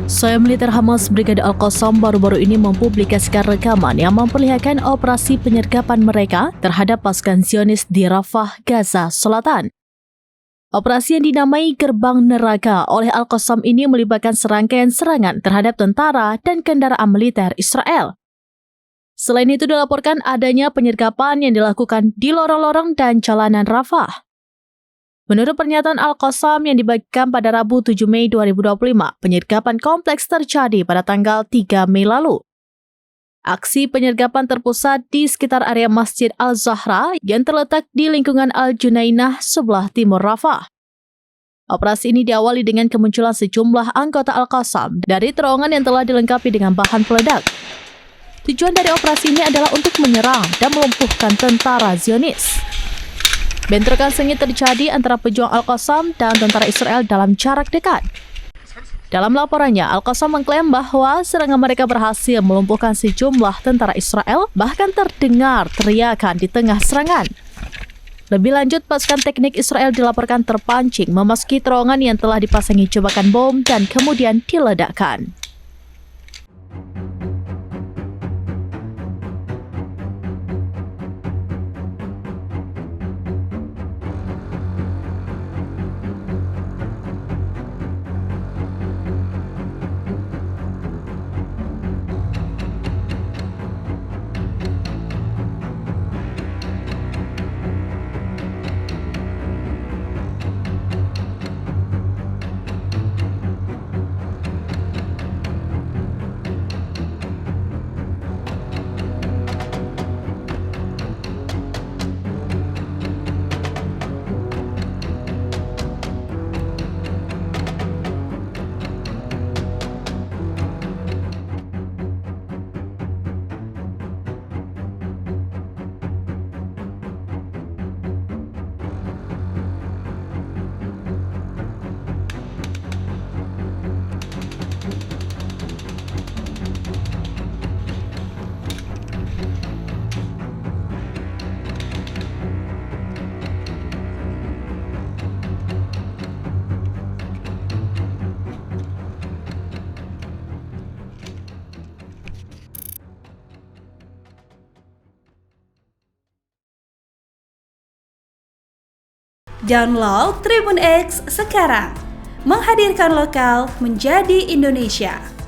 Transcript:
Sayap militer Hamas Brigade Al-Qassam baru-baru ini mempublikasikan rekaman yang memperlihatkan operasi penyergapan mereka terhadap pasukan Zionis di Rafah, Gaza Selatan. Operasi yang dinamai Gerbang Neraka oleh Al-Qassam ini melibatkan serangkaian serangan terhadap tentara dan kendaraan militer Israel. Selain itu dilaporkan adanya penyergapan yang dilakukan di lorong-lorong dan jalanan Rafah. Menurut pernyataan Al-Qassam yang dibagikan pada Rabu 7 Mei 2025, penyergapan kompleks terjadi pada tanggal 3 Mei lalu. Aksi penyergapan terpusat di sekitar area Masjid Al-Zahra yang terletak di lingkungan Al-Junainah sebelah timur Rafah. Operasi ini diawali dengan kemunculan sejumlah anggota Al-Qassam dari terowongan yang telah dilengkapi dengan bahan peledak. Tujuan dari operasi ini adalah untuk menyerang dan melumpuhkan tentara Zionis. Bentrokan sengit terjadi antara pejuang Al-Qassam dan tentara Israel dalam jarak dekat. Dalam laporannya, Al-Qassam mengklaim bahwa serangan mereka berhasil melumpuhkan sejumlah tentara Israel, bahkan terdengar teriakan di tengah serangan. Lebih lanjut, pasukan teknik Israel dilaporkan terpancing memasuki terowongan yang telah dipasangi jebakan bom dan kemudian diledakkan. Download Tribun X sekarang, menghadirkan lokal menjadi Indonesia.